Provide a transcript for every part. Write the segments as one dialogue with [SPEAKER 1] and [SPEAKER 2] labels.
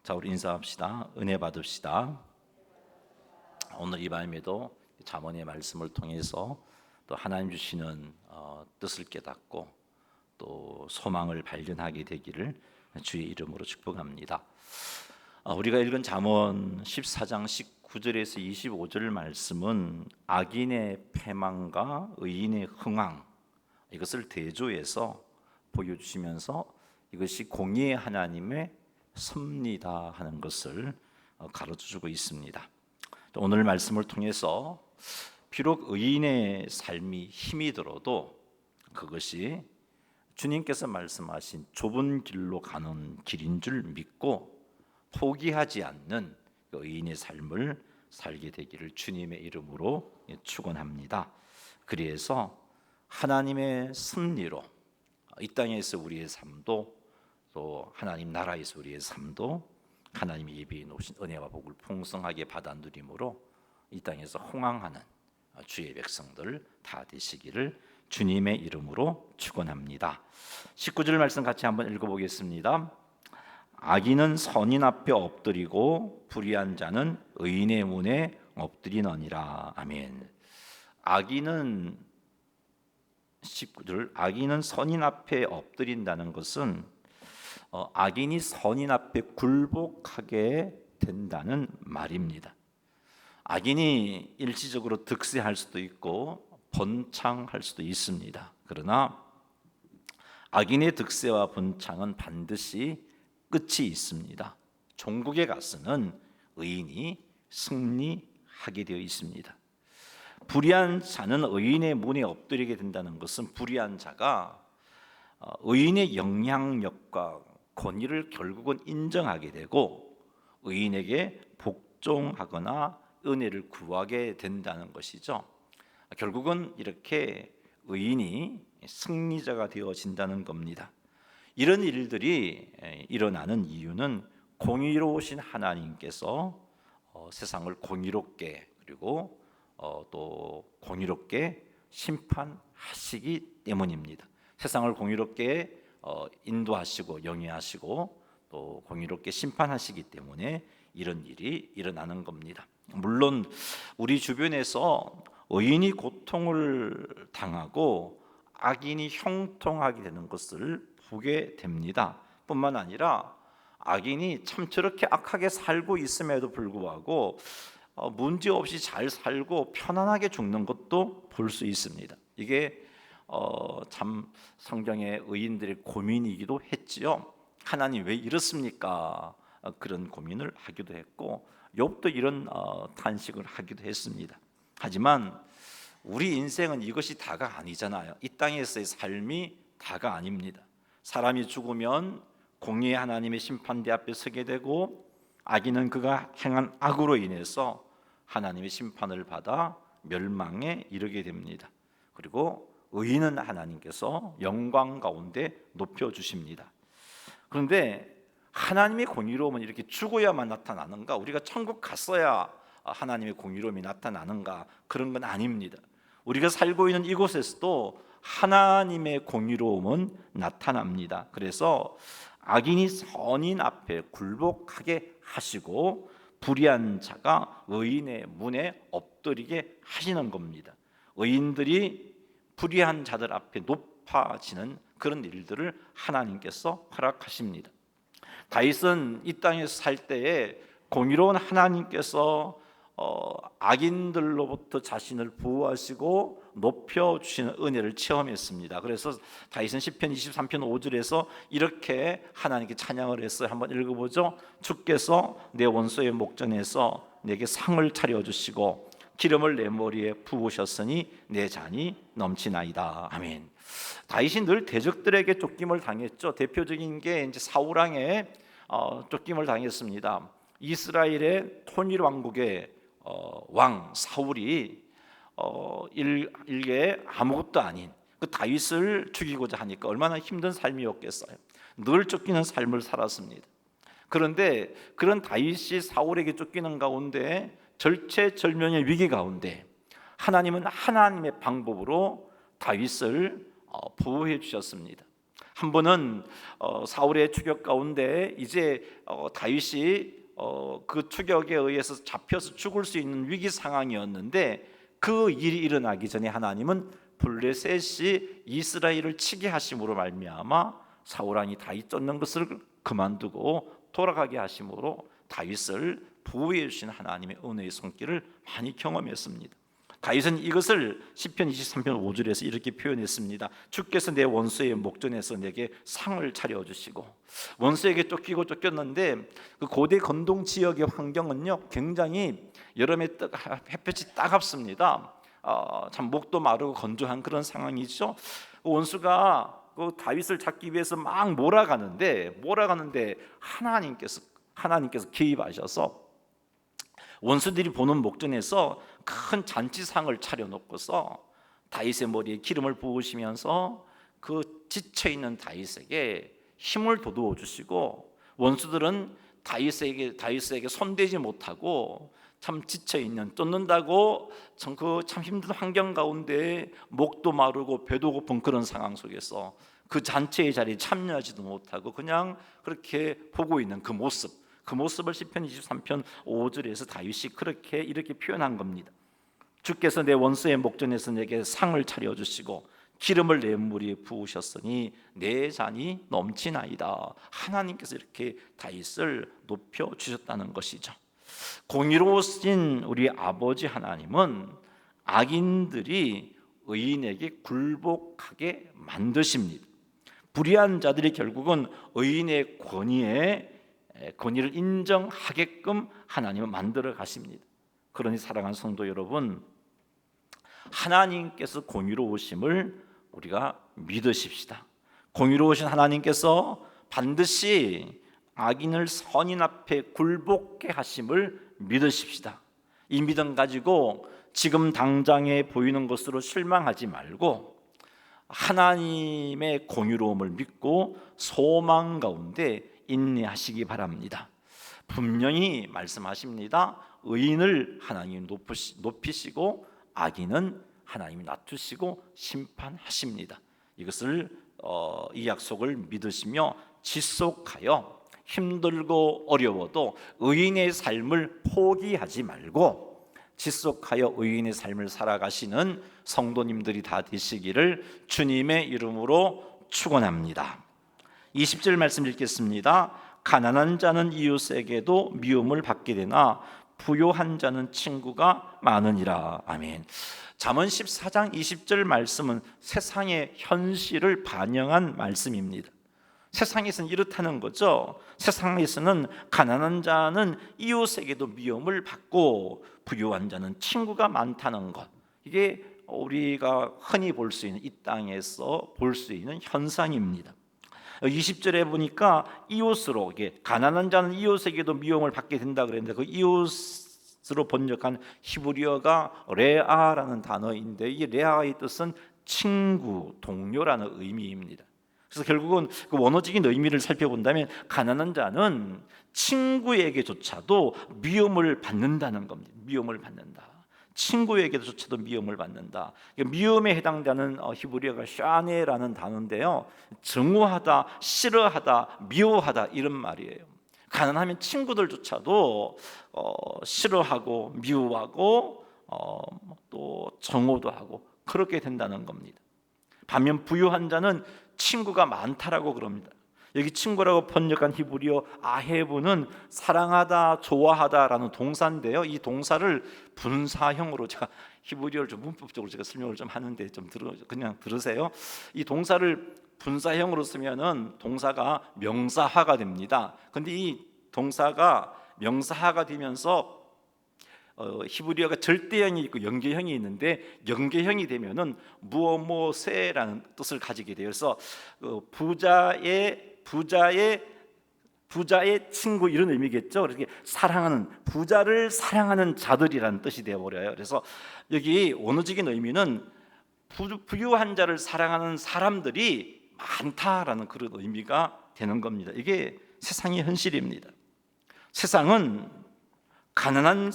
[SPEAKER 1] 자, 우리 인사합시다. 은혜 받읍시다. 오늘 이 밤에도 잠언의 말씀을 통해서 또 하나님 주시는 뜻을 깨닫고 또 소망을 발견하게 되기를 주의 이름으로 축복합니다. 우리가 읽은 잠언 14장 19절에서 25절 말씀은 악인의 패망과 의인의 흥왕, 이것을 대조해서 보여주시면서 이것이 공의의 하나님의 섭니다 하는 것을 가르쳐주고 있습니다. 또 오늘 말씀을 통해서 비록 의인의 삶이 힘이 들어도 그것이 주님께서 말씀하신 좁은 길로 가는 길인 줄 믿고 포기하지 않는 그 의인의 삶을 살게 되기를 주님의 이름으로 축원합니다. 그래서 하나님의 섭리로 이 땅에서 우리의 삶도 또 하나님 나라에서 우리의 삶도 하나님이 예비해 놓으신 은혜와 복을 풍성하게 받아 누림으로 이 땅에서 흥왕하는 주의 백성들 다 되시기를 주님의 이름으로 축원합니다. 19절 말씀 같이 한번 읽어보겠습니다. 악인은 선인 앞에 엎드리고 불의한 자는 의인의 문에 엎드리느니라. 아멘. 악인은 19절 악인은 선인 앞에 엎드린다는 것은 악인이 선인 앞에 굴복하게 된다는 말입니다. 악인이 일시적으로 득세할 수도 있고 번창할 수도 있습니다. 그러나 악인의 득세와 번창은 반드시 끝이 있습니다. 종국에 가서는 의인이 승리하게 되어 있습니다. 불의한 자는 의인의 문에 엎드리게 된다는 것은 불의한 자가 의인의 영향력과 권위를 결국은 인정하게 되고 의인에게 복종하거나 은혜를 구하게 된다는 것이죠. 결국은 이렇게 의인이 승리자가 되어진다는 겁니다. 이런 일들이 일어나는 이유는 공의로우신 하나님께서 세상을 공의롭게 그리고 또 공의롭게 심판하시기 때문입니다. 세상을 공의롭게 인도하시고 영위하시고 또 공의롭게 심판하시기 때문에 이런 일이 일어나는 겁니다. 물론 우리 주변에서 의인이 고통을 당하고 악인이 형통하게 되는 것을 보게 됩니다. 뿐만 아니라 악인이 참 저렇게 악하게 살고 있음에도 불구하고 문제없이 잘 살고 편안하게 죽는 것도 볼 수 있습니다. 이게 참 성경의 의인들의 고민이기도 했지요. 하나님 왜 이렇습니까? 그런 고민을 하기도 했고 욥도 이런 탄식을 하기도 했습니다. 하지만 우리 인생은 이것이 다가 아니잖아요. 이 땅에서의 삶이 다가 아닙니다. 사람이 죽으면 공의의 하나님의 심판대 앞에 서게 되고 악인은 그가 행한 악으로 인해서 하나님의 심판을 받아 멸망에 이르게 됩니다. 그리고 의인은 하나님께서 영광 가운데 높여주십니다. 그런데 하나님의 공의로움은 이렇게 죽어야만 나타나는가? 우리가 천국 갔어야 하나님의 공의로움이 나타나는가? 그런 건 아닙니다. 우리가 살고 있는 이곳에서도 하나님의 공의로움은 나타납니다. 그래서 악인이 선인 앞에 굴복하게 하시고 불의한 자가 의인의 문에 엎드리게 하시는 겁니다. 의인들이 불의한 자들 앞에 높아지는 그런 일들을 하나님께서 허락하십니다. 다윗은 이 땅에서 살 때에 공의로운 하나님께서 악인들로부터 자신을 보호하시고 높여주시는 은혜를 체험했습니다. 그래서 다윗은 시편 23편 5절에서 이렇게 하나님께 찬양을 했어요. 한번 읽어보죠. 주께서 내 원수의 목전에서 내게 상을 차려주시고 기름을 내 머리에 부으셨으니 내 잔이 넘치나이다. 아멘. 다윗이 늘 대적들에게 쫓김을 당했죠. 대표적인 게 이제 사울 왕의 쫓김을 당했습니다. 이스라엘의 통일 왕국의 왕 사울이 일개 아무것도 아닌 그 다윗을 죽이고자 하니까 얼마나 힘든 삶이었겠어요. 늘 쫓기는 삶을 살았습니다. 그런데 그런 다윗이 사울에게 쫓기는 가운데 절체절명의 위기 가운데 하나님은 하나님의 방법으로 다윗을 보호해 주셨습니다. 한 번은 사울의 추격 가운데 이제 다윗이 그 추격에 의해서 잡혀서 죽을 수 있는 위기 상황이었는데 그 일이 일어나기 전에 하나님은 블레셋이 이스라엘을 치게 하심으로 말미암아 사울 왕이 다윗 쫓는 것을 그만두고 돌아가게 하심으로 다윗을 보호해 주신 하나님의 은혜의 손길을 많이 경험했습니다. 다윗은 이것을 시편 23편 5절에서 이렇게 표현했습니다. 주께서 내 원수의 목전에서 내게 상을 차려주시고, 원수에게 쫓기고 쫓겼는데 그 고대 건동 지역의 환경은요 굉장히 여름에 햇볕이 따갑습니다. 참 목도 마르고 건조한 그런 상황이죠. 원수가 그 다윗을 잡기 위해서 막 몰아가는데 하나님께서 개입하셔서 원수들이 보는 목전에서 큰 잔치상을 차려놓고서 다윗의 머리에 기름을 부으시면서 그 지쳐있는 다윗에게 힘을 돋워 주시고, 원수들은 다윗에게 손대지 못하고 참 지쳐있는, 쫓는다고 참 힘든 환경 가운데 목도 마르고 배도 고픈 그런 상황 속에서 그 잔치의 자리에 참여하지도 못하고 그냥 그렇게 보고 있는 그 모습을 시편 23편 5절에서 다윗이 이렇게 표현한 겁니다. 주께서 내 원수의 목전에서 내게 상을 차려주시고 기름을 내 머리에 부으셨으니 내 잔이 넘치나이다. 하나님께서 이렇게 다윗을 높여주셨다는 것이죠. 공의로우신 우리 아버지 하나님은 악인들이 의인에게 굴복하게 만드십니다. 불의한 자들이 결국은 의인의 권위를 인정하게끔 하나님은 만들어 가십니다. 그러니 사랑하는 성도 여러분, 하나님께서 공의로우심을 우리가 믿으십시다. 공의로우신 하나님께서 반드시 악인을 선인 앞에 굴복케 하심을 믿으십시다. 이 믿음 가지고 지금 당장에 보이는 것으로 실망하지 말고 하나님의 공의로움을 믿고 소망 가운데 인내하시기 바랍니다. 분명히 말씀하십니다. 의인을 하나님이 높이시고 악인은 하나님이 낮추시고 심판하십니다. 이것을 이 약속을 믿으시며 지속하여 힘들고 어려워도 의인의 삶을 포기하지 말고 지속하여 의인의 삶을 살아가시는 성도님들이 다 되시기를 주님의 이름으로 축원합니다. 20절 말씀 읽겠습니다. 가난한 자는 이웃에게도 미움을 받게 되나 부요한 자는 친구가 많으니라. 아멘. 잠언 14장 20절 말씀은 세상의 현실을 반영한 말씀입니다. 세상에서는 이렇다는 거죠. 세상에서는 가난한 자는 이웃에게도 미움을 받고 부유한 자는 친구가 많다는 것, 이게 우리가 흔히 볼 수 있는, 이 땅에서 볼 수 있는 현상입니다. 20절에 보니까 이웃으로, 이게 가난한 자는 이웃에게도 미움을 받게 된다 그랬는데 그 이웃으로 번역한 히브리어가 레아라는 단어인데 이 레아의 뜻은 친구, 동료라는 의미입니다. 그래서 결국은 그 원어적인 의미를 살펴본다면 가난한 자는 친구에게조차도 미움을 받는다는 겁니다. 미움을 받는다. 친구에게조차도 미움을 받는다. 미움에 해당되는 히브리어가 샤네라는 단어인데요, 증오하다, 싫어하다, 미워하다 이런 말이에요. 가난하면 친구들조차도 싫어하고 미워하고 또 정오도 하고 그렇게 된다는 겁니다. 반면 부유한 자는 친구가 많다라고 그럽니다. 여기 친구라고 번역한 히브리어 아헤브는 사랑하다, 좋아하다라는 동사인데요, 이 동사를 분사형으로, 제가 히브리어를 좀 문법적으로 제가 설명을 좀 하는데 그냥 들으세요. 이 동사를 분사형으로 쓰면은 동사가 명사화가 됩니다. 근데 이 동사가 명사화가 되면서 히브리어가 절대형이 있고 연계형이 있는데 연계형이 되면은 무엇무엇에라는 뜻을 가지게 돼요. 그래서 부자의 친구 이런 의미겠죠. 그렇게 사랑하는, 부자를 사랑하는 자들이라는 뜻이 되어 버려요. 그래서 여기 원어적인 의미는 부유한 자를 사랑하는 사람들이 많다라는 그런 의미가 되는 겁니다. 이게 세상의 현실입니다. 세상은 가난한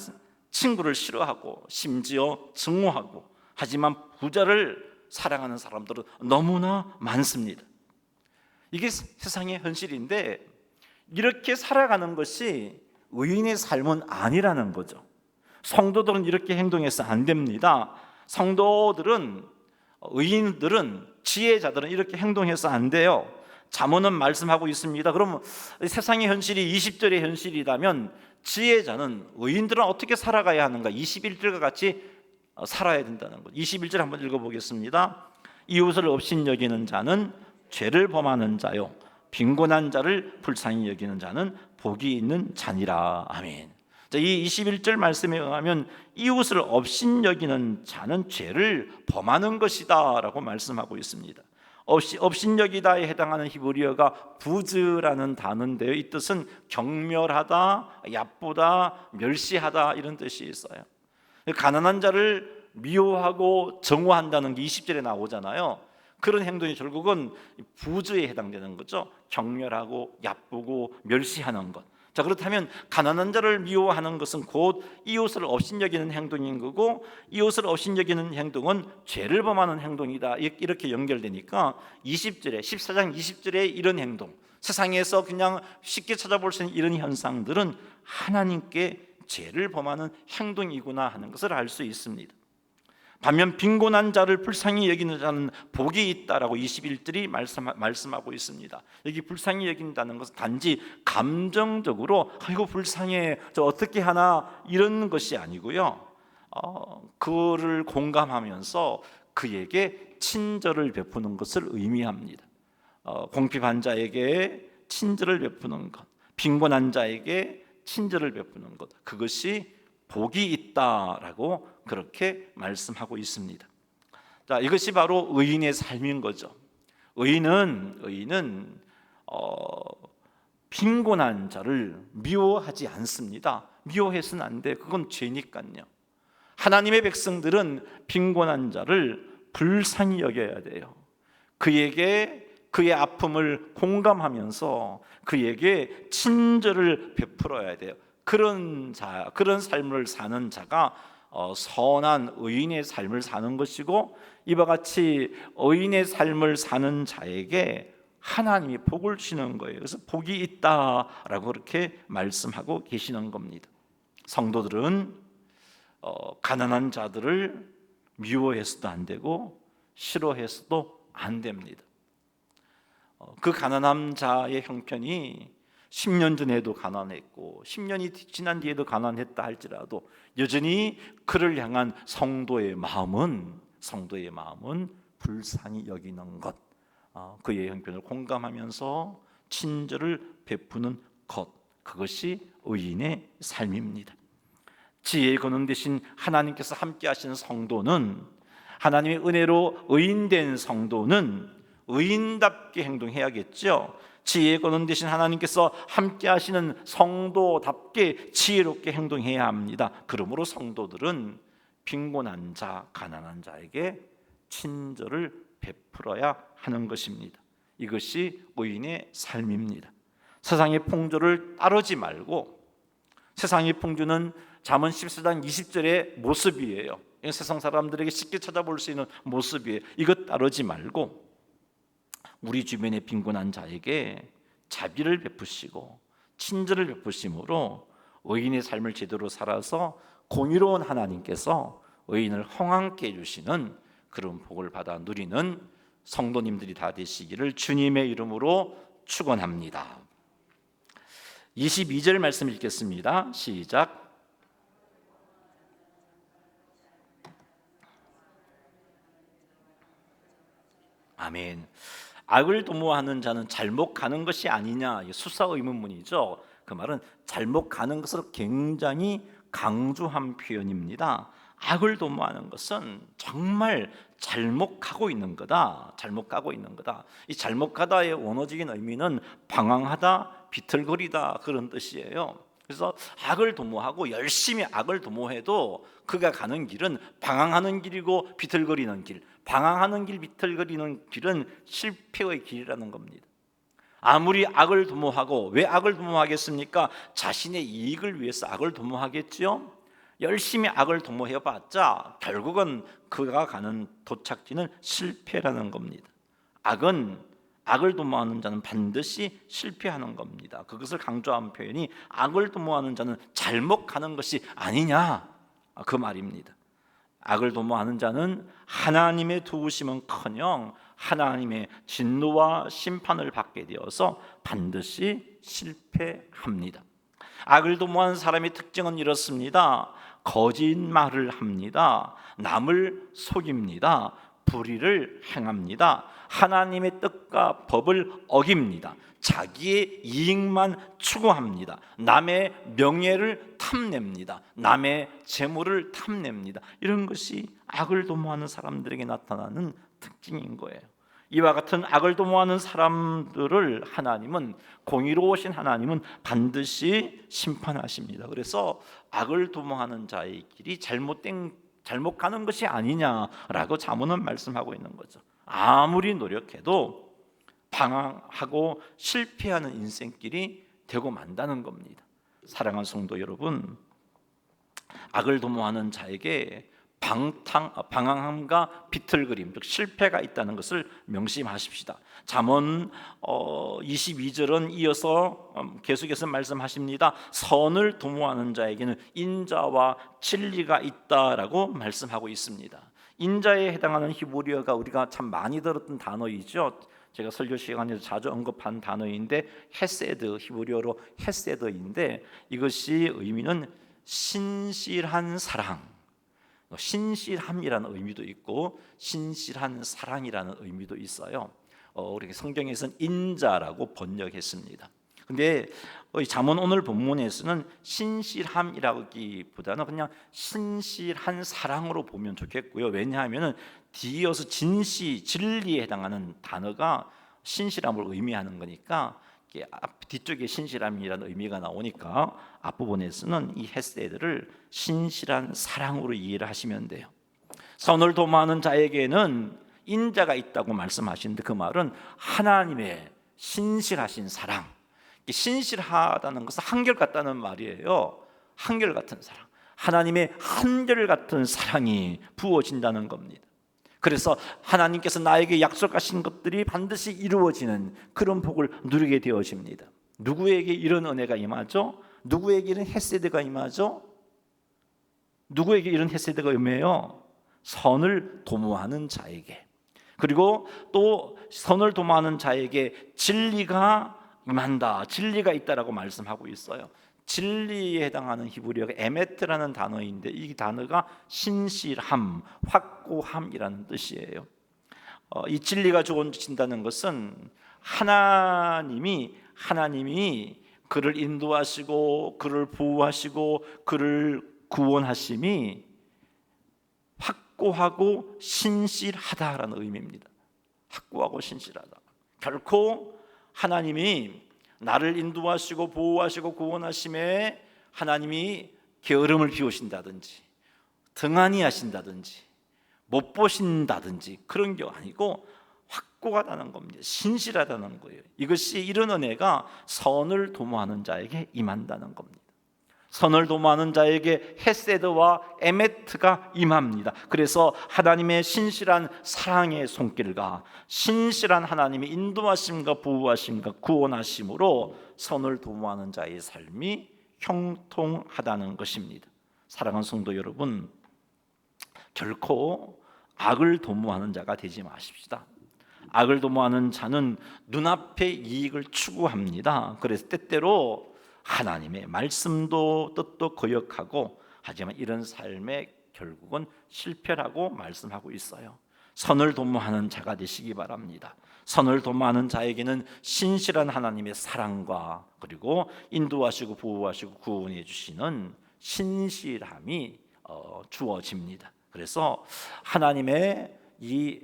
[SPEAKER 1] 친구를 싫어하고 심지어 증오하고, 하지만 부자를 사랑하는 사람들은 너무나 많습니다. 이게 세상의 현실인데 이렇게 살아가는 것이 의인의 삶은 아니라는 거죠. 성도들은 이렇게 행동해서 안 됩니다. 성도들은, 의인들은, 지혜자들은 이렇게 행동해서 안 돼요. 잠언은 말씀하고 있습니다. 그러면 세상의 현실이 20절의 현실이라면 지혜자는, 의인들은 어떻게 살아가야 하는가? 21절과 같이 살아야 된다는 것. 21절 한번 읽어보겠습니다. 이웃을 업신 여기는 자는 죄를 범하는 자요, 빈곤한 자를 불쌍히 여기는 자는 복이 있는 자니라. 아멘. 이 21절 말씀에 의하면 이웃을 업신 여기는 자는 죄를 범하는 것이다 라고 말씀하고 있습니다. 업신 여기다에 해당하는 히브리어가 부즈라는 단어인데요, 이 뜻은 경멸하다, 얕보다, 멸시하다 이런 뜻이 있어요. 가난한 자를 미워하고 정오한다는 게 20절에 나오잖아요. 그런 행동이 결국은 부즈에 해당되는 거죠. 경멸하고 얕보고 멸시하는 것. 자, 그렇다면 가난한 자를 미워하는 것은 곧 이웃을 업신여기는 행동인 거고, 이웃을 업신여기는 행동은 죄를 범하는 행동이다. 이렇게 연결되니까 20절에, 14장 20절에 이런 행동, 세상에서 그냥 쉽게 찾아볼 수 있는 이런 현상들은 하나님께 죄를 범하는 행동이구나 하는 것을 알 수 있습니다. 반면 빈곤한 자를 불쌍히 여기는 자는 복이 있다라고 21절이 말씀하고 있습니다. 여기 불쌍히 여긴다는 것은 단지 감정적으로 아이고 불쌍해, 저 어떻게 하나 이런 것이 아니고요, 그를 공감하면서 그에게 친절을 베푸는 것을 의미합니다. 공핍한 자에게 친절을 베푸는 것, 빈곤한 자에게 친절을 베푸는 것, 그것이 복이 있다라고 그렇게 말씀하고 있습니다. 자, 이것이 바로 의인의 삶인 거죠. 의인은 빈곤한 자를 미워하지 않습니다. 미워해서는 안 돼. 그건 죄니까요. 하나님의 백성들은 빈곤한 자를 불쌍히 여겨야 돼요. 그에게 그의 아픔을 공감하면서 그에게 친절을 베풀어야 돼요. 그런 삶을 사는 자가 선한 의인의 삶을 사는 것이고, 이와 같이 의인의 삶을 사는 자에게 하나님이 복을 주시는 거예요. 그래서 복이 있다라고 그렇게 말씀하고 계시는 겁니다. 성도들은 가난한 자들을 미워해서도 안 되고 싫어해서도 안 됩니다. 그 가난한 자의 형편이 10년 전에도 가난했고 10년이 지난 뒤에도 가난했다 할지라도 여전히 그를 향한 성도의 마음은 불쌍히 여기는 것, 그의 형편을 공감하면서 친절을 베푸는 것, 그것이 의인의 삶입니다. 지혜의 근원 되신 하나님께서 함께 하시는 성도는, 하나님의 은혜로 의인된 성도는 의인답게 행동해야겠죠. 지혜의 근원 되신 하나님께서 함께 하시는 성도답게 지혜롭게 행동해야 합니다. 그러므로 성도들은 빈곤한 자, 가난한 자에게 친절을 베풀어야 하는 것입니다. 이것이 의인의 삶입니다. 세상의 풍조를 따르지 말고, 세상의 풍조는 잠언 14장 20절의 모습이에요. 세상 사람들에게 쉽게 찾아볼 수 있는 모습이에요. 이것 따르지 말고 우리 주변의 빈곤한 자에게 자비를 베푸시고 친절을 베푸심으로 의인의 삶을 제대로 살아서 공의로운 하나님께서 의인을 흥왕케 해주시는 그런 복을 받아 누리는 성도님들이 다 되시기를 주님의 이름으로 축원합니다. 22절 말씀 읽겠습니다. 시작. 아멘. 악을 도모하는 자는 잘못 가는 것이 아니냐, 수사 의문문이죠. 그 말은 잘못 가는 것을 굉장히 강조한 표현입니다. 악을 도모하는 것은 정말 잘못 가고 있는 거다. 잘못 가고 있는 거다. 이 잘못 가다의 원어적인 의미는 방황하다, 비틀거리다 그런 뜻이에요. 그래서 악을 도모하고 열심히 악을 도모해도 그가 가는 길은 방황하는 길이고 비틀거리는 길, 방황하는 길, 비틀거리는 길은 실패의 길이라는 겁니다. 아무리 악을 도모하고, 왜 악을 도모하겠습니까? 자신의 이익을 위해서 악을 도모하겠지요. 열심히 악을 도모해봤자 결국은 그가 가는 도착지는 실패라는 겁니다. 악은 악을 도모하는 자는 반드시 실패하는 겁니다. 그것을 강조한 표현이 악을 도모하는 자는 잘못 가는 것이 아니냐, 그 말입니다. 악을 도모하는 자는 하나님의 도우심은커녕 하나님의 진노와 심판을 받게 되어서 반드시 실패합니다. 악을 도모하는 사람의 특징은 이렇습니다. 거짓말을 합니다. 남을 속입니다. 불의를 행합니다. 하나님의 뜻과 법을 어깁니다. 자기의 이익만 추구합니다. 남의 명예를 탐냅니다. 남의 재물을 탐냅니다. 이런 것이 악을 도모하는 사람들에게 나타나는 특징인 거예요. 이와 같은 악을 도모하는 사람들을 하나님은, 공의로우신 하나님은 반드시 심판하십니다. 그래서 악을 도모하는 자의 길이 잘못 가는 것이 아니냐라고 잠언은 말씀하고 있는 거죠. 아무리 노력해도 방황하고 실패하는 인생길이 되고 만다는 겁니다. 사랑하는 성도 여러분, 악을 도모하는 자에게 방황함과 비틀거림, 즉 실패가 있다는 것을 명심하십시다. 잠언 22절은 이어서 계속해서 말씀하십니다. 선을 도모하는 자에게는 인자와 진리가 있다라고 말씀하고 있습니다. 인자에 해당하는 히브리어가 우리가 참 많이 들었던 단어이죠. 제가 설교 시간에서 자주 언급한 단어인데 헤세드, 히브리어로 헤세드인데 이것이 의미는 신실한 사랑, 신실함이라는 의미도 있고 신실한 사랑이라는 의미도 있어요. 우리 성경에서는 인자라고 번역했습니다. 근데 잠언 오늘 본문에서는 신실함이라기보다는 그냥 신실한 사랑으로 보면 좋겠고요. 왜냐하면 뒤이어서 진리에 해당하는 단어가 신실함을 의미하는 거니까 뒤쪽에 신실함이라는 의미가 나오니까 앞부분에서는 이 헤세드를 신실한 사랑으로 이해를 하시면 돼요. 선을 도모하는 자에게는 인자가 있다고 말씀하시는데 그 말은 하나님의 신실하신 사랑, 신실하다는 것은 한결같다는 말이에요. 한결같은 사랑, 하나님의 한결같은 사랑이 부어진다는 겁니다. 그래서 하나님께서 나에게 약속하신 것들이 반드시 이루어지는 그런 복을 누리게 되어집니다. 누구에게 이런 은혜가 임하죠? 누구에게 이런 헤세드가 임하죠? 누구에게 이런 헤세드가 임해요? 선을 도모하는 자에게. 그리고 또 선을 도모하는 자에게 진리가 임한다, 진리가 있다라고 말씀하고 있어요. 진리에 해당하는 히브리어가 에메트라는 단어인데 이 단어가 신실함, 확고함이라는 뜻이에요. 이 진리가 주어진다는 것은 하나님이 그를 인도하시고 그를 보호하시고 그를 구원하심이 확고하고 신실하다라는 의미입니다. 확고하고 신실하다. 결코 하나님이 나를 인도하시고 보호하시고 구원하심에 하나님이 게으름을 피우신다든지 등한히 하신다든지 못 보신다든지 그런 게 아니고 확고하다는 겁니다. 신실하다는 거예요. 이것이 이런 은혜가 선을 도모하는 자에게 임한다는 겁니다. 선을 도모하는 자에게 헤세드와 에메트가 임합니다. 그래서 하나님의 신실한 사랑의 손길과 신실한 하나님의 인도하심과 보호하심과 구원하심으로 선을 도모하는 자의 삶이 형통하다는 것입니다. 사랑하는 성도 여러분, 결코 악을 도모하는 자가 되지 마십시다. 악을 도모하는 자는 눈앞의 이익을 추구합니다. 그래서 때때로 하나님의 말씀도 뜻도 거역하고, 하지만 이런 삶의 결국은 실패라고 말씀하고 있어요. 선을 도모하는 자가 되시기 바랍니다. 선을 도모하는 자에게는 신실한 하나님의 사랑과 그리고 인도하시고 보호하시고 구원해 주시는 신실함이 주어집니다. 그래서 하나님의 이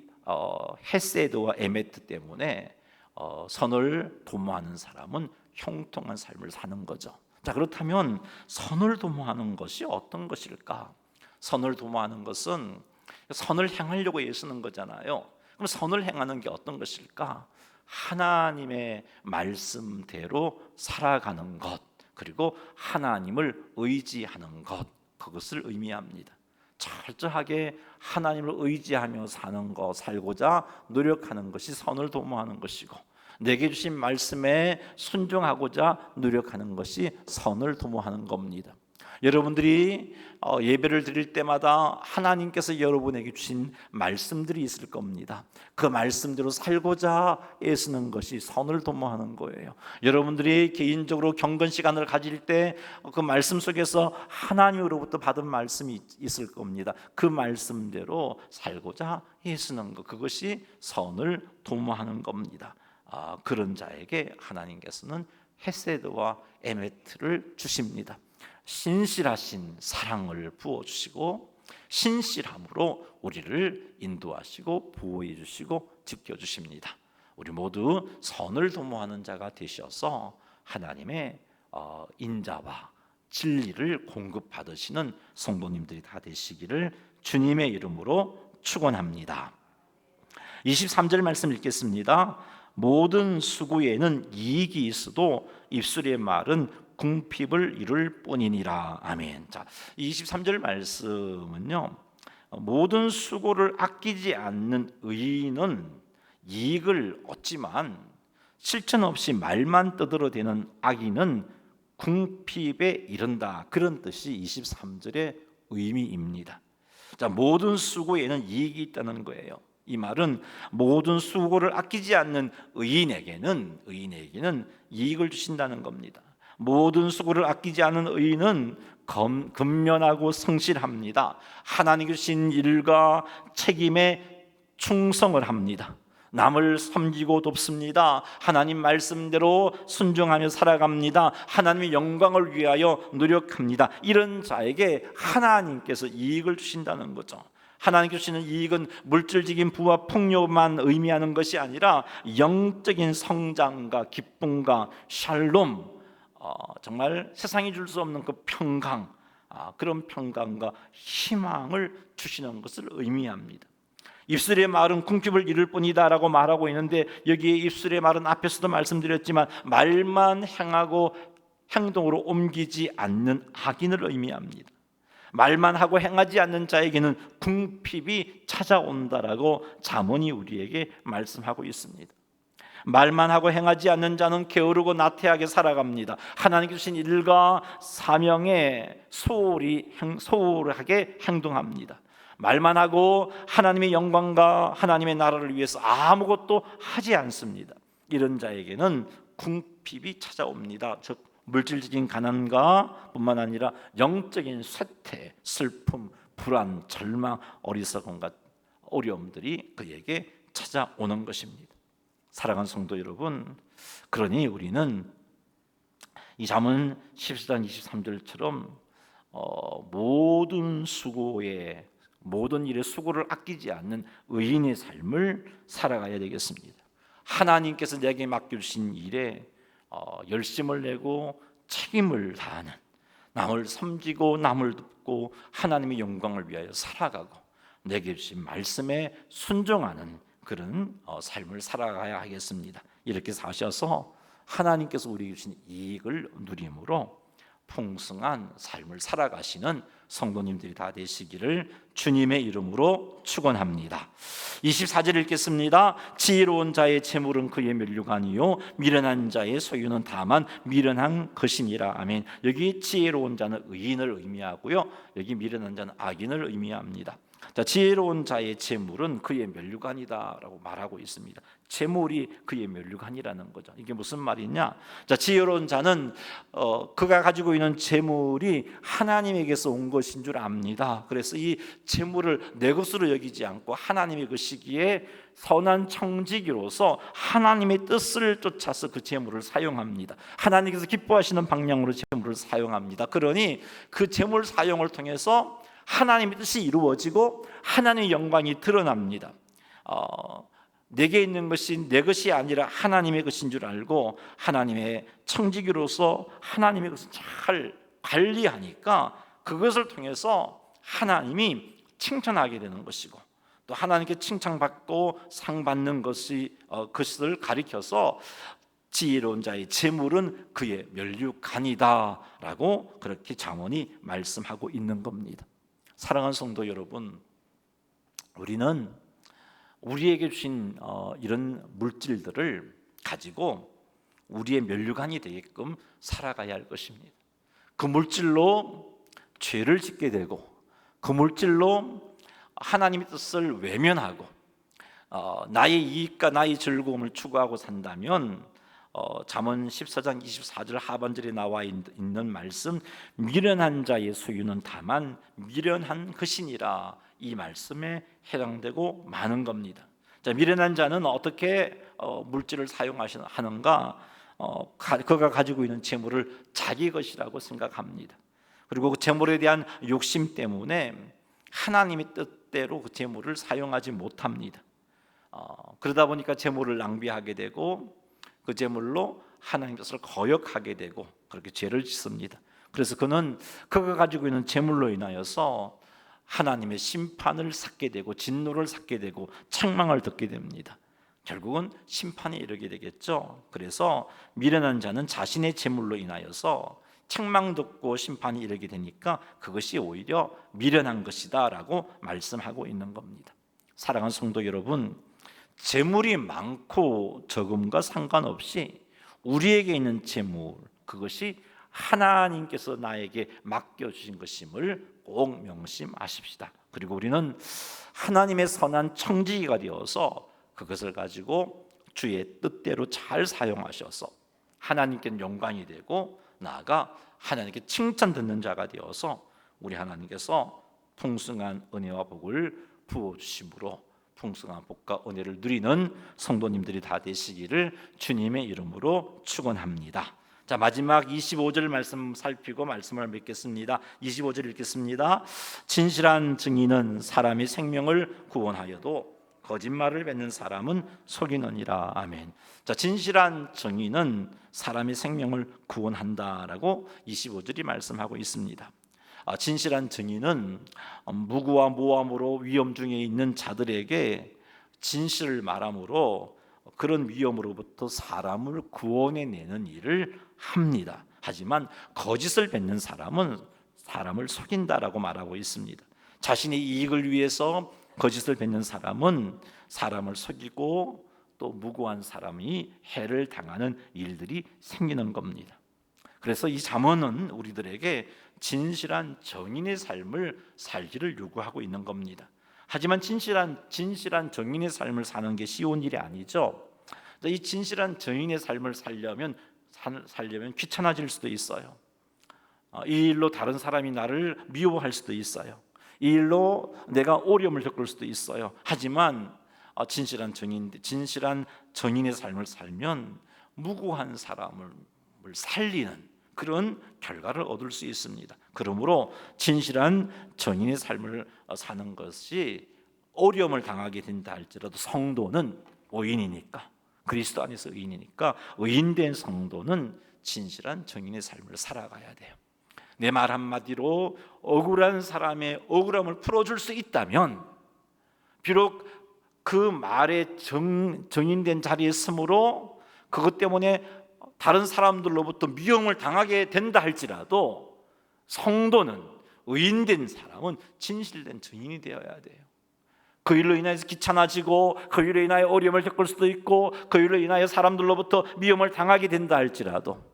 [SPEAKER 1] 헤세드와 에메트 때문에 선을 도모하는 사람은 형통한 삶을 사는 거죠. 자, 그렇다면 선을 도모하는 것이 어떤 것일까? 선을 도모하는 것은 선을 행하려고 애쓰는 거잖아요. 그럼 선을 행하는 게 어떤 것일까? 하나님의 말씀대로 살아가는 것, 그리고 하나님을 의지하는 것, 그것을 의미합니다. 철저하게 하나님을 의지하며 사는 것, 살고자 노력하는 것이 선을 도모하는 것이고, 내게 주신 말씀에 순종하고자 노력하는 것이 선을 도모하는 겁니다. 여러분들이 예배를 드릴 때마다 하나님께서 여러분에게 주신 말씀들이 있을 겁니다. 그 말씀대로 살고자 애쓰는 것이 선을 도모하는 거예요. 여러분들이 개인적으로 경건 시간을 가질 때 그 말씀 속에서 하나님으로부터 받은 말씀이 있을 겁니다. 그 말씀대로 살고자 애쓰는 것, 그것이 선을 도모하는 겁니다. 그런 자에게 하나님께서는 헤세드와 에메트를 주십니다. 신실하신 사랑을 부어주시고 신실함으로 우리를 인도하시고 보호해 주시고 지켜주십니다. 우리 모두 선을 도모하는 자가 되셔서 하나님의 인자와 진리를 공급받으시는 성도님들이 다 되시기를 주님의 이름으로 축원합니다. 23절 말씀 읽겠습니다. 모든 수고에는 이익이 있어도 입술의 말은 궁핍을 이룰 뿐이니라. 아멘. 자, 23절 말씀은요, 모든 수고를 아끼지 않는 의인은 이익을 얻지만 실천 없이 말만 떠들어대는 악인은 궁핍에 이른다. 그런 뜻이 23절의 의미입니다. 자, 모든 수고에는 이익이 있다는 거예요. 이 말은 모든 수고를 아끼지 않는 의인에게는 이익을 주신다는 겁니다. 모든 수고를 아끼지 않은 의인은 근면하고 성실합니다. 하나님 주신 일과 책임에 충성을 합니다. 남을 섬기고 돕습니다. 하나님 말씀대로 순종하며 살아갑니다. 하나님의 영광을 위하여 노력합니다. 이런 자에게 하나님께서 이익을 주신다는 거죠. 하나님께서 주시는 이익은 물질적인 부와 풍요만 의미하는 것이 아니라 영적인 성장과 기쁨과 샬롬, 정말 세상이 줄 수 없는 그 평강, 그런 평강과 희망을 주시는 것을 의미합니다. 입술의 말은 궁핍을 이룰 뿐이다라고 말하고 있는데, 여기에 입술의 말은 앞에서도 말씀드렸지만 말만 행하고 행동으로 옮기지 않는 악인을 의미합니다. 말만 하고 행하지 않는 자에게는 궁핍이 찾아온다라고 잠언이 우리에게 말씀하고 있습니다. 말만 하고 행하지 않는 자는 게으르고 나태하게 살아갑니다. 하나님께 주신 일과 사명에 소홀하게 행동합니다. 말만 하고 하나님의 영광과 하나님의 나라를 위해서 아무것도 하지 않습니다. 이런 자에게는 궁핍이 찾아옵니다. 즉 물질적인 가난과 뿐만 아니라 영적인 쇠퇴, 슬픔, 불안, 절망, 어리석음과 어려움들이 그에게 찾아오는 것입니다. 사랑하는 성도 여러분, 그러니 우리는 이 잠언 14장 23절처럼 모든 일에 수고를 아끼지 않는 의인의 삶을 살아가야 되겠습니다. 하나님께서 내게 맡겨주신 일에 열심을 내고 책임을 다하는, 남을 섬기고 남을 돕고 하나님의 영광을 위하여 살아가고 내게 주신 말씀에 순종하는 그런 삶을 살아가야 하겠습니다. 이렇게 사셔서 하나님께서 우리에게 주신 이익을 누림으로 풍성한 삶을 살아가시는 성도님들이 다 되시기를 주님의 이름으로 축원합니다. 24절 읽겠습니다. 지혜로운 자의 재물은 그의 면류관이요 미련한 자의 소유는 다만 미련한 것이니라. 아멘. 여기 지혜로운 자는 의인을 의미하고요, 여기 미련한 자는 악인을 의미합니다. 자, 지혜로운 자의 재물은 그의 면류관이다라고 말하고 있습니다. 재물이 그의 면류관이라는 거죠. 이게 무슨 말이냐? 자, 지혜로운 자는 그가 가지고 있는 재물이 하나님에게서 온 것인 줄 압니다. 그래서 이 재물을 내 것으로 여기지 않고 하나님의 것이기에 선한 청지기로서 하나님의 뜻을 쫓아서 그 재물을 사용합니다. 하나님께서 기뻐하시는 방향으로 재물을 사용합니다. 그러니 그 재물 사용을 통해서 하나님의 뜻이 이루어지고 하나님의 영광이 드러납니다. 내게 있는 것이 내 것이 아니라 하나님의 것인 줄 알고 하나님의 청지기로서 하나님의 것을 잘 관리하니까 그것을 통해서 하나님이 칭찬하게 되는 것이고, 또 하나님께 칭찬받고 상 받는 것을 가리켜서 지혜로운 자의 재물은 그의 면류관이다라고 그렇게 잠언이 말씀하고 있는 겁니다. 사랑하는 성도 여러분, 우리는 우리에게 주신 이런 물질들을 가지고 우리의 면류관이 되게끔 살아가야 할 것입니다. 그 물질로 죄를 짓게 되고 그 물질로 하나님의 뜻을 외면하고 나의 이익과 나의 즐거움을 추구하고 산다면 잠언 14장 24절 하반절에 나와 있는 말씀, 미련한 자의 소유는 다만 미련한 것이니라, 이 말씀에 해당되고 많은 겁니다. 자, 미련한 자는 어떻게 물질을 사용하는가? 그가 가지고 있는 재물을 자기 것이라고 생각합니다. 그리고 그 재물에 대한 욕심 때문에 하나님의 뜻대로 그 재물을 사용하지 못합니다. 그러다 보니까 재물을 낭비하게 되고 그 재물로 하나님의 뜻을 거역하게 되고 그렇게 죄를 짓습니다. 그래서 그가 가지고 있는 재물로 인하여서 하나님의 심판을 샀게 되고 진노를 샀게 되고 책망을 듣게 됩니다. 결국은 심판에 이르게 되겠죠. 그래서 미련한 자는 자신의 재물로 인하여서 책망 듣고 심판이 이르게 되니까 그것이 오히려 미련한 것이다 라고 말씀하고 있는 겁니다. 사랑하는 성도 여러분, 재물이 많고 적음과 상관없이 우리에게 있는 재물, 그것이 하나님께서 나에게 맡겨주신 것임을 꼭 명심하십시다. 그리고 우리는 하나님의 선한 청지기가 되어서 그것을 가지고 주의 뜻대로 잘 사용하셔서 하나님께 영광이 되고 나아가 하나님께 칭찬 듣는 자가 되어서 우리 하나님께서 풍성한 은혜와 복을 부어주심으로 풍성한 복과 은혜를 누리는 성도님들이 다 되시기를 주님의 이름으로 축원합니다. 자, 마지막 25절 말씀 살피고 말씀을 맺겠습니다. 25절 읽겠습니다. 진실한 증인은 사람의 생명을 구원하여도 거짓말을 맺는 사람은 속이느니라. 아멘. 자, 진실한 증인은 사람의 생명을 구원한다라고 25절이 말씀하고 있습니다. 진실한 증인은 무고와 모함으로 위험 중에 있는 자들에게 진실을 말함으로 그런 위험으로부터 사람을 구원해내는 일을 합니다. 하지만 거짓을 뱉는 사람은 사람을 속인다라고 말하고 있습니다. 자신의 이익을 위해서 거짓을 뱉는 사람은 사람을 속이고 또 무고한 사람이 해를 당하는 일들이 생기는 겁니다. 그래서 이 잠언은 우리들에게 진실한 정인의 삶을 살기를 요구하고 있는 겁니다. 하지만 진실한 정인의 삶을 사는 게 쉬운 일이 아니죠. 이 진실한 정인의 삶을 살려면 귀찮아질 수도 있어요. 이 일로 다른 사람이 나를 미워할 수도 있어요. 이 일로 내가 어려움을 겪을 수도 있어요. 하지만 진실한 정인의 삶을 살면 무고한 사람을 살리는 그런 결과를 얻을 수 있습니다. 그러므로 진실한 정인의 삶을 사는 것이 어려움을 당하게 된다 할지라도 성도는 의인이니까, 그리스도 안에서 의인이니까 의인된 성도는 진실한 정인의 삶을 살아가야 돼요. 내 말 한마디로 억울한 사람의 억울함을 풀어줄 수 있다면 비록 그 말에 정인된 자리에 있으므로 그것 때문에 다른 사람들로부터 미움을 당하게 된다 할지라도 성도는, 의인된 사람은 진실된 증인이 되어야 돼요. 그 일로 인해서 귀찮아지고 그 일로 인하여 어려움을 겪을 수도 있고 그 일로 인하여 사람들로부터 미움을 당하게 된다 할지라도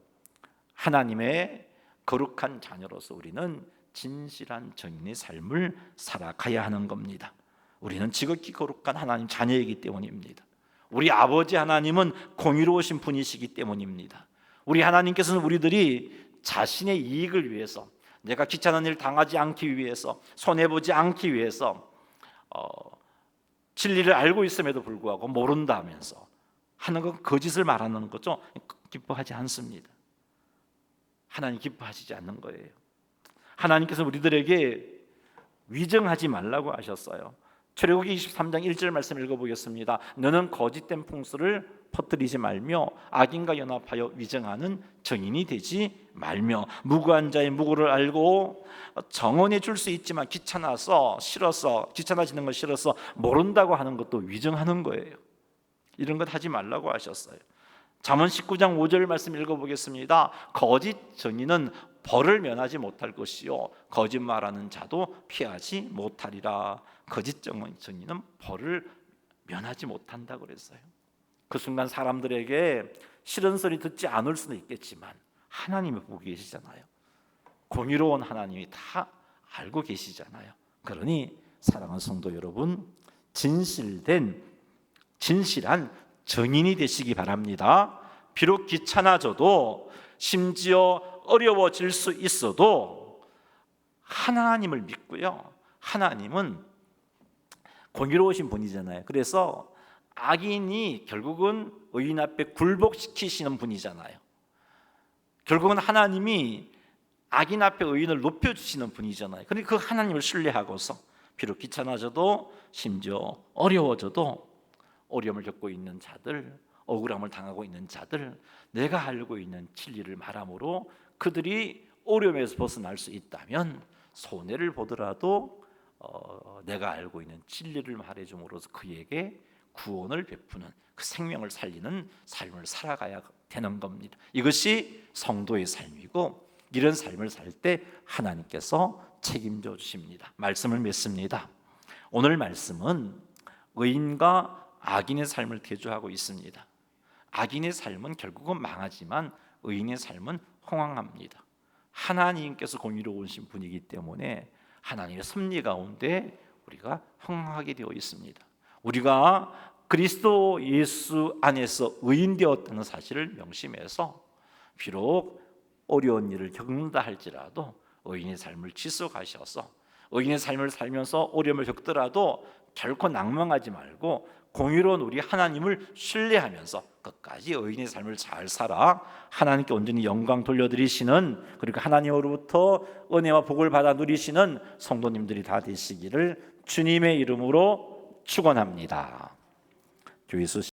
[SPEAKER 1] 하나님의 거룩한 자녀로서 우리는 진실한 증인의 삶을 살아가야 하는 겁니다. 우리는 지극히 거룩한 하나님 자녀이기 때문입니다. 우리 아버지 하나님은 공의로우신 분이시기 때문입니다. 우리 하나님께서는 우리들이 자신의 이익을 위해서, 내가 귀찮은 일 당하지 않기 위해서, 손해보지 않기 위해서 진리를 알고 있음에도 불구하고 모른다면서 하는 건 거짓을 말하는 거죠. 기뻐하지 않습니다. 하나님 기뻐하시지 않는 거예요. 하나님께서 우리들에게 위정하지 말라고 하셨어요. 출애굽기 23장 1절 말씀 읽어보겠습니다. 너는 거짓된 풍수를 퍼뜨리지 말며 악인과 연합하여 위정하는 정인이 되지 말며 무고한 자의 무고를 알고 정언해 줄 수 있지만 귀찮아지는 거 싫어서 모른다고 하는 것도 위정하는 거예요. 이런 것 하지 말라고 하셨어요. 잠언 19장 5절 말씀 읽어보겠습니다. 거짓 정인은 벌을 면하지 못할 것이요 거짓말하는 자도 피하지 못하리라. 거짓 정인은 벌을 면하지 못한다 그랬어요. 그 순간 사람들에게 싫은 소리 듣지 않을 수는 있겠지만 하나님이 보고 계시잖아요. 공의로운 하나님이 다 알고 계시잖아요. 그러니 사랑하는 성도 여러분, 진실한 증인이 되시기 바랍니다. 비록 귀찮아져도 심지어 어려워질 수 있어도 하나님을 믿고요. 하나님은 공의로우신 분이잖아요. 그래서 악인이 결국은 의인 앞에 굴복시키시는 분이잖아요. 결국은 하나님이 악인 앞에 의인을 높여주시는 분이잖아요. 그러니까 그 하나님을 신뢰하고서 비록 귀찮아져도 심지어 어려워져도 어려움을 겪고 있는 자들, 억울함을 당하고 있는 자들, 내가 알고 있는 진리를 말함으로 그들이 어려움에서 벗어날 수 있다면 손해를 보더라도 내가 알고 있는 진리를 말해줌으로써 그에게 구원을 베푸는, 그 생명을 살리는 삶을 살아가야 되는 겁니다. 이것이 성도의 삶이고, 이런 삶을 살 때 하나님께서 책임져 주십니다. 말씀을 맺습니다. 오늘 말씀은 의인과 악인의 삶을 대조하고 있습니다. 악인의 삶은 결국은 망하지만 의인의 삶은 흥왕합니다. 하나님께서 공의로우신 분이기 때문에 하나님의 섭리 가운데 우리가 흥왕하게 되어 있습니다. 우리가 그리스도 예수 안에서 의인 되었다는 사실을 명심해서 비록 어려운 일을 겪는다 할지라도 의인의 삶을 지속하셔서 의인의 삶을 살면서 어려움을 겪더라도 결코 낭망하지 말고 공의로운 우리 하나님을 신뢰하면서 끝까지 의인의 삶을 잘 살아 하나님께 온전히 영광 돌려드리시는, 그리고 하나님으로부터 은혜와 복을 받아 누리시는 성도님들이 다 되시기를 주님의 이름으로 축원합니다. 주 예수